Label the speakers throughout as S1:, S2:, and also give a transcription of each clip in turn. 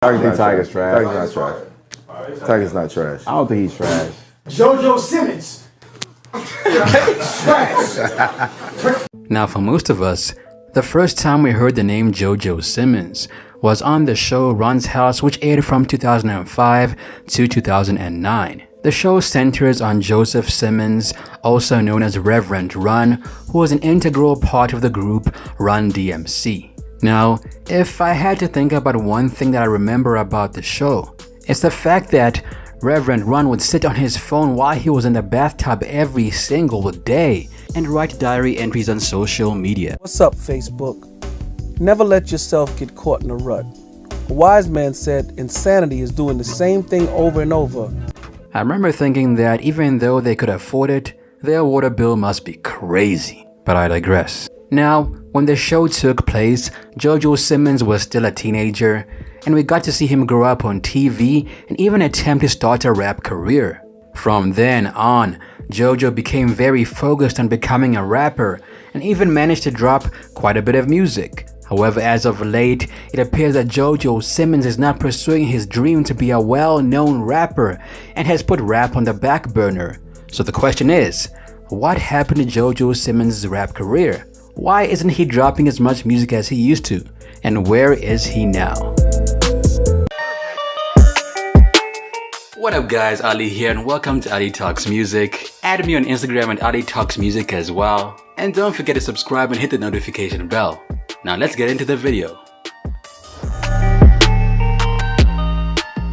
S1: I think Tiger's trash. Tiger's not trash. Tiger's not trash. I don't think he's trash.
S2: Jojo Simmons. Trash.
S3: Now, for most of us, the first time we heard the name Jojo Simmons was on the show Run's House, which aired from 2005 to 2009. The show centers on Joseph Simmons, also known as Reverend Run, who was an integral part of the group Run DMC. Now, if I had to think about one thing that I remember about the show, it's the fact that Reverend Run would sit on his phone while he was in the bathtub every single day and write diary entries on social media.
S4: What's up, Facebook? Never let yourself get caught in a rut. A wise man said insanity is doing the same thing over and over.
S3: I remember thinking that even though they could afford it, their water bill must be crazy. But I digress. Now, when the show took place, Jojo Simmons was still a teenager, and we got to see him grow up on TV and even attempt to start a rap career. From then on, Jojo became very focused on becoming a rapper and even managed to drop quite a bit of music. However, as of late, it appears that Jojo Simmons is not pursuing his dream to be a well-known rapper and has put rap on the back burner. So the question is, what happened to Jojo Simmons' rap career? Why isn't he dropping as much music as he used to? And where is he now? What up guys, Ali here and welcome to Ali Talks Music. Add me on Instagram at Ali Talks Music as well. And don't forget to subscribe and hit the notification bell. Now let's get into the video.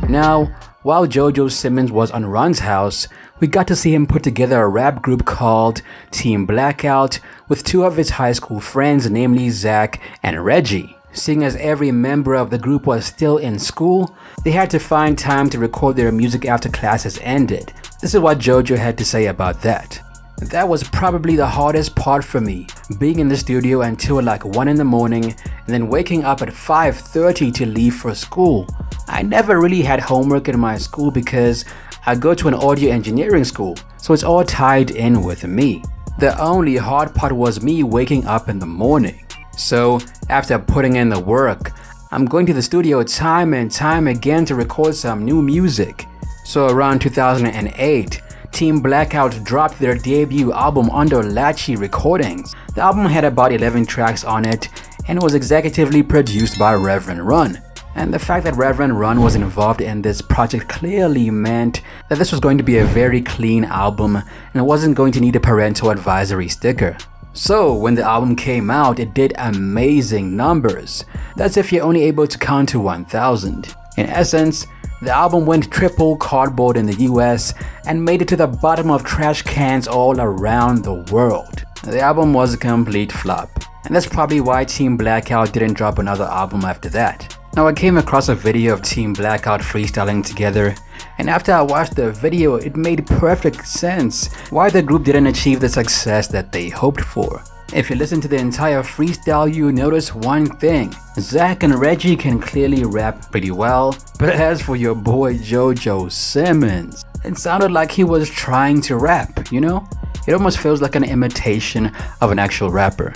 S3: Now, while Jojo Simmons was on Run's House, we got to see him put together a rap group called Team Blackout with two of his high school friends, namely Zach and Reggie. Seeing as every member of the group was still in school, they had to find time to record their music after classes ended. This is what Jojo had to say about that. That was probably the hardest part for me, being in the studio until like 1 in the morning and then waking up at 5:30 to leave for school. I never really had homework in my school because I go to an audio engineering school, so it's all tied in with me. The only hard part was me waking up in the morning. So after putting in the work, I'm going to the studio time and time again to record some new music. So around 2008, Team Blackout dropped their debut album under Latchy Recordings. The album had about 11 tracks on it and was executively produced by Reverend Run. And the fact that Reverend Run was involved in this project clearly meant that this was going to be a very clean album and it wasn't going to need a parental advisory sticker. So when the album came out, it did amazing numbers. That's if you're only able to count to 1,000. In essence, the album went triple cardboard in the US and made it to the bottom of trash cans all around the world. The album was a complete flop, and that's probably why Team Blackout didn't drop another album after that. Now I came across a video of Team Blackout freestyling together, and after I watched the video, it made perfect sense why the group didn't achieve the success that they hoped for. If you listen to the entire freestyle, you notice one thing. Zach and Reggie can clearly rap pretty well, but as for your boy Jojo Simmons, it sounded like he was trying to rap, you know? It almost feels like an imitation of an actual rapper.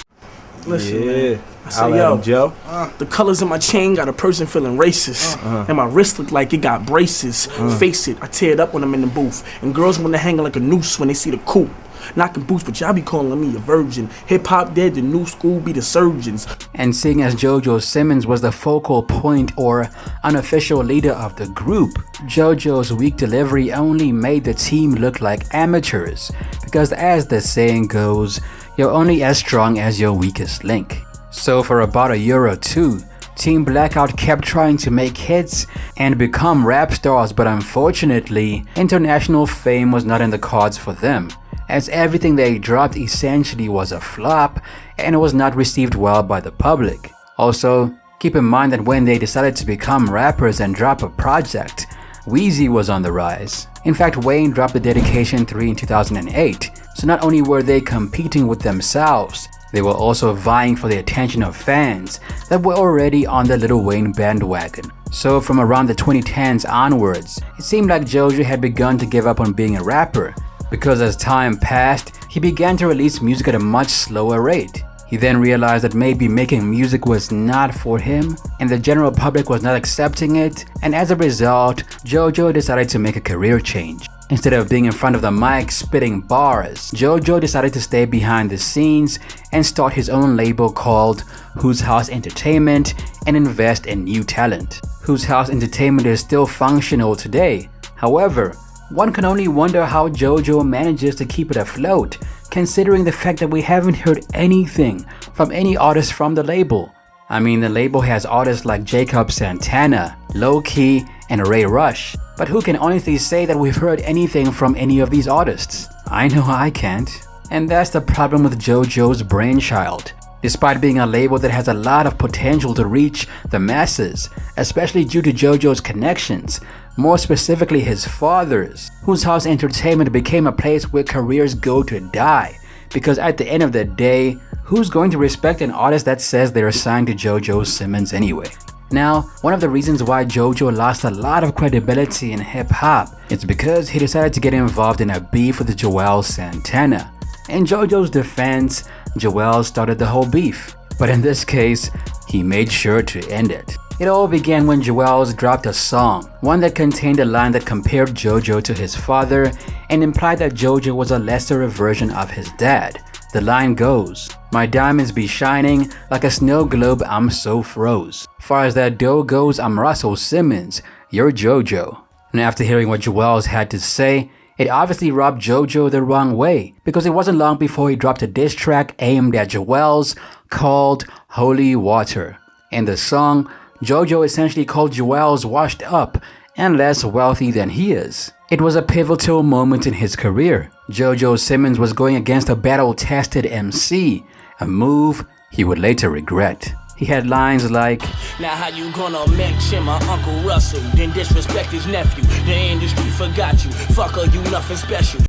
S2: Listen, man. I say, yo,
S1: Joe.
S2: The colors in my chain got a person feeling racist. And my wrist look like it got braces. Face it, I tear it up when I'm in the booth. And girls wanna hang like a noose when they see the coupe. Knocking boots, but y'all be calling me a virgin. Hip-hop dead, the new school be the surgeons.
S3: And seeing as Jojo Simmons was the focal point or unofficial leader of the group, Jojo's weak delivery only made the team look like amateurs. Because as the saying goes, you're only as strong as your weakest link. So for about a year or two, Team Blackout kept trying to make hits and become rap stars, but unfortunately, international fame was not in the cards for them, as everything they dropped essentially was a flop and was not received well by the public. Also, keep in mind that when they decided to become rappers and drop a project, Weezy was on the rise. In fact, Wayne dropped the Dedication 3 in 2008, so not only were they competing with themselves, they were also vying for the attention of fans that were already on the Lil Wayne bandwagon. So from around the 2010s onwards, it seemed like Jojo had begun to give up on being a rapper, because as time passed, he began to release music at a much slower rate. He then realized that maybe making music was not for him and the general public was not accepting it, and as a result, Jojo decided to make a career change. Instead of being in front of the mic spitting bars, Jojo decided to stay behind the scenes and start his own label called Whose House Entertainment and invest in new talent. Whose House Entertainment is still functional today. However, one can only wonder how Jojo manages to keep it afloat, considering the fact that we haven't heard anything from any artist from the label. I mean, the label has artists like Jojo Santana, Low Key, and Ray Rush, but who can honestly say that we've heard anything from any of these artists? I know I can't. And that's the problem with Jojo's brainchild. Despite being a label that has a lot of potential to reach the masses, especially due to Jojo's connections, more specifically his father's, Whose House Entertainment became a place where careers go to die. Because at the end of the day, who's going to respect an artist that says they're signed to Jojo Simmons anyway? Now, one of the reasons why Jojo lost a lot of credibility in hip-hop is because he decided to get involved in a beef with Juelz Santana. In Jojo's defense, Juelz started the whole beef, but in this case, he made sure to end it. It all began when Juelz dropped a song, one that contained a line that compared Jojo to his father and implied that Jojo was a lesser version of his dad. The line goes, "My diamonds be shining like a snow globe, I'm so froze. Far as that dough goes, I'm Russell Simmons, you're Jojo." And after hearing what Juelz had to say, it obviously rubbed Jojo the wrong way, because it wasn't long before he dropped a diss track aimed at Juelz called Holy Water. In the song, Jojo essentially called Juelz washed up and less wealthy than he is. It was a pivotal moment in his career. Jojo Simmons was going against a battle-tested MC, a move he would later regret. He had lines like,
S2: "Now how you gonna mention my Uncle Russell, then disrespect his nephew? The industry forgot you, fucker, you nothing special.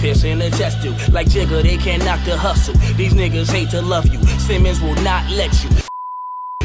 S2: Piercing the chest tube, like Jigga, they can't knock the hustle. These niggas hate to love you, Simmons will not let you.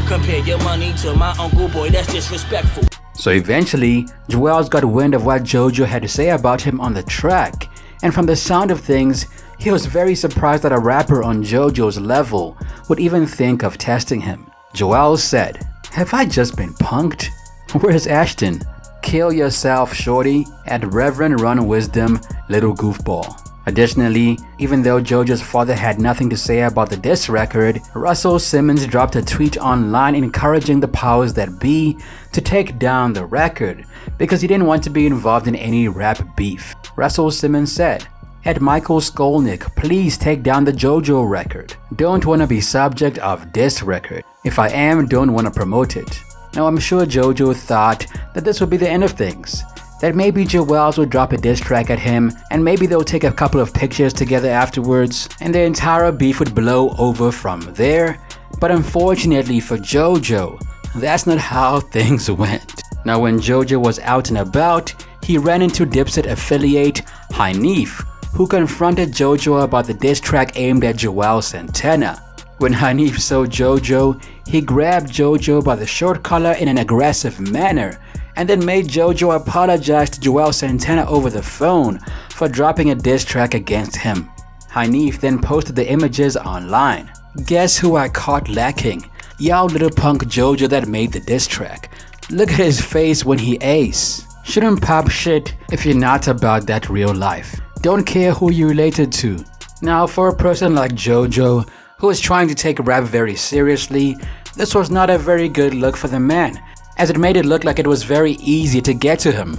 S2: Compare your money to my uncle, boy, that's disrespectful."
S3: So eventually, Juelz got wind of what Jojo had to say about him on the track, and from the sound of things, he was very surprised that a rapper on Jojo's level would even think of testing him. Juelz said, "Have I just been punked? Where's Ashton? Kill yourself, shorty, at Reverend Run Wisdom, little goofball." Additionally, even though Jojo's father had nothing to say about the diss record, Russell Simmons dropped a tweet online encouraging the powers that be to take down the record because he didn't want to be involved in any rap beef. Russell Simmons said, "At Michael Skolnick, please take down the Jojo record. Don't want to be subject of diss record. If I am, don't want to promote it." Now I'm sure Jojo thought that this would be the end of things. That maybe Juelz would drop a diss track at him and maybe they'll take a couple of pictures together afterwards and the entire beef would blow over from there. But unfortunately for Jojo, that's not how things went. Now when Jojo was out and about, he ran into Dipset affiliate Hanif, who confronted Jojo about the diss track aimed at Juelz Santana. When Hanif saw Jojo, he grabbed Jojo by the short collar in an aggressive manner and then made Jojo apologize to Juelz Santana over the phone for dropping a diss track against him. Hanif then posted the images online. "Guess who I caught lacking? Y'all little punk Jojo that made the diss track. Look at his face when he ace. Shouldn't pop shit if you're not about that real life. Don't care who you related to." Now for a person like Jojo, who is trying to take rap very seriously, this was not a very good look for the man, as it made it look like it was very easy to get to him.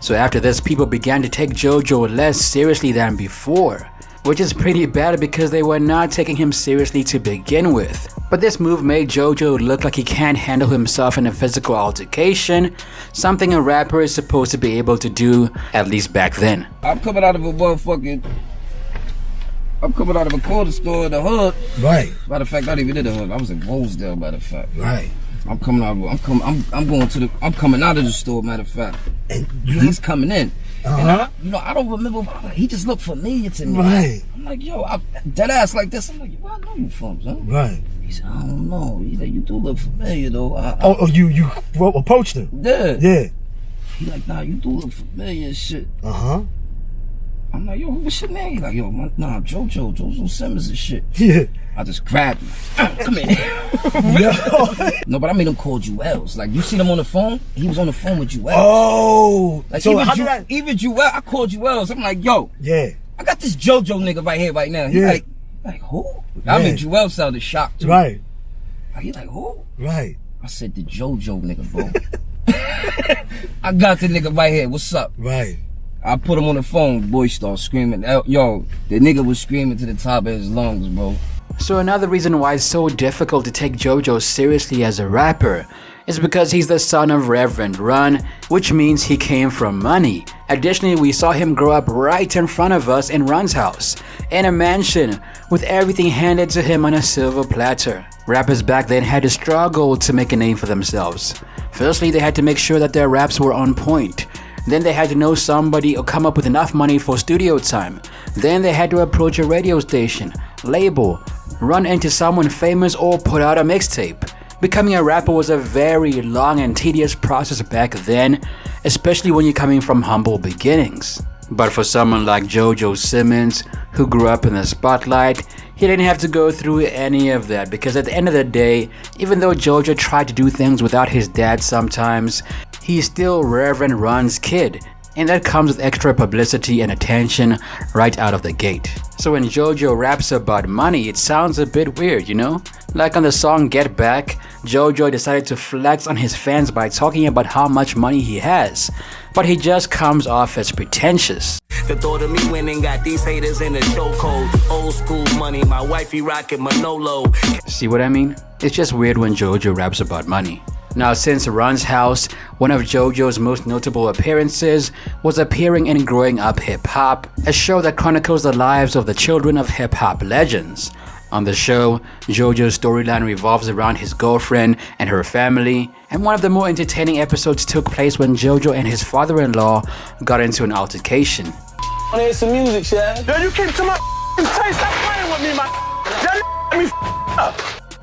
S3: So after this, people began to take Jojo less seriously than before, which is pretty bad because they were not taking him seriously to begin with. But this move made Jojo look like he can't handle himself in a physical altercation, something a rapper is supposed to be able to do, at least back then.
S5: I'm coming out of a corner store in the hood.
S6: Right.
S5: Matter of fact, not even in the hood. I was in Rosedale, matter of fact.
S6: Right.
S5: I'm coming out of the store, matter of fact.
S6: And
S5: he's coming in.
S6: Uh-huh.
S5: And I don't remember, he just looked familiar to me.
S6: Right.
S5: I'm like, yo, dead ass like this. I'm like, where I know you from, son?
S6: Right.
S5: He said, I don't know. He said, you do look familiar, though.
S6: You approached him?
S5: Yeah.
S6: Yeah.
S5: He like, nah, you do look familiar and shit.
S6: Uh-huh.
S5: I'm like, yo, what's your name? He like, yo, nah, Jojo Simmons and shit.
S6: Yeah.
S5: I just grabbed him. Come here. No, but I made him call Juelz. Like, you seen him on the phone? He was on the phone with Juelz.
S6: Oh.
S5: Like,
S6: so
S5: even Juelz, I called Juelz. I'm like, yo.
S6: Yeah.
S5: I got this Jojo nigga right here, right now. He like who?
S6: Yeah.
S5: I mean, Juelz sounded shocked too.
S6: Right.
S5: Like, he like, who?
S6: Right.
S5: I said, the Jojo nigga, bro. I got the nigga right here. What's up?
S6: Right.
S5: I put him on the phone. Boy start screaming. Yo, the nigga was screaming to the top of his lungs, bro.
S3: So another reason why it's so difficult to take Jojo seriously as a rapper is because he's the son of Reverend Run, which means he came from money. Additionally, we saw him grow up right in front of us in Run's house, in a mansion, with everything handed to him on a silver platter. Rappers back then had to struggle to make a name for themselves. Firstly, they had to make sure that their raps were on point. Then they had to know somebody or come up with enough money for studio time. Then they had to approach a radio station, label, run into someone famous, or put out a mixtape. Becoming a rapper was a very long and tedious process back then, especially when you're coming from humble beginnings. But for someone like Jojo Simmons, who grew up in the spotlight, he didn't have to go through any of that, because at the end of the day, even though Jojo tried to do things without his dad sometimes, he's still Reverend Run's kid, and that comes with extra publicity and attention right out of the gate. So when Jojo raps about money, it sounds a bit weird, you know? Like on the song Get Back, Jojo decided to flex on his fans by talking about how much money he has, but he just comes off as pretentious.
S7: The thought of me winning got these haters in a chokehold. Old school money, my wifey rockin' Manolo.
S3: See what I mean? It's just weird when Jojo raps about money. Now, since Run's House, one of Jojo's most notable appearances was appearing in Growing Up Hip Hop, a show that chronicles the lives of the children of hip hop legends. On the show, Jojo's storyline revolves around his girlfriend and her family, and one of the more entertaining episodes took place when Jojo and his father-in-law got into an altercation.
S7: I wanna hear some music, Shad.
S8: Yo, you keep to my taste. Stop playing with me, my. Let me up.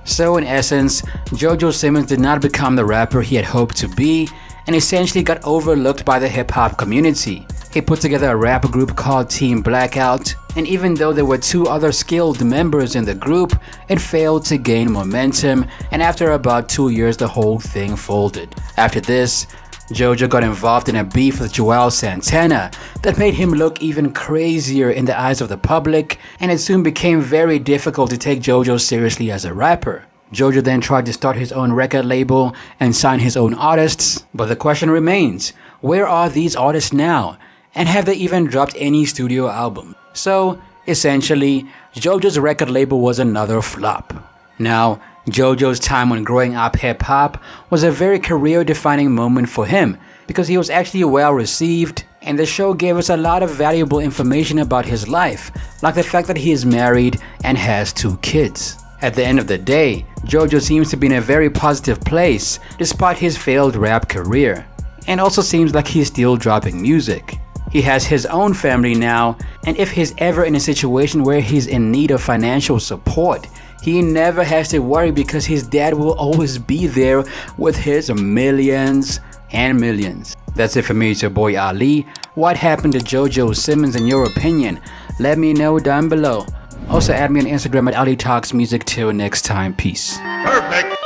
S3: So in essence, Jojo Simmons did not become the rapper he had hoped to be, and essentially got overlooked by the hip-hop community. He put together a rap group called Team Blackout, and even though there were two other skilled members in the group, it failed to gain momentum, and after about 2 years the whole thing folded. After this, Jojo got involved in a beef with Juelz Santana that made him look even crazier in the eyes of the public, and it soon became very difficult to take Jojo seriously as a rapper. Jojo then tried to start his own record label and sign his own artists, but the question remains, where are these artists now? And have they even dropped any studio album? So, essentially, Jojo's record label was another flop. Now, Jojo's time on Growing Up Hip Hop was a very career-defining moment for him because he was actually well received, and the show gave us a lot of valuable information about his life, like the fact that he is married and has 2 kids. At the end of the day, Jojo seems to be in a very positive place despite his failed rap career, and also seems like he's still dropping music. He has his own family now, and if he's ever in a situation where he's in need of financial support, he never has to worry because his dad will always be there with his millions and millions. That's it for me, it's your boy Ali. What happened to Jojo Simmons in your opinion? Let me know down below. Also add me on Instagram at Ali Talks Music. Till next time, peace.
S8: Perfect.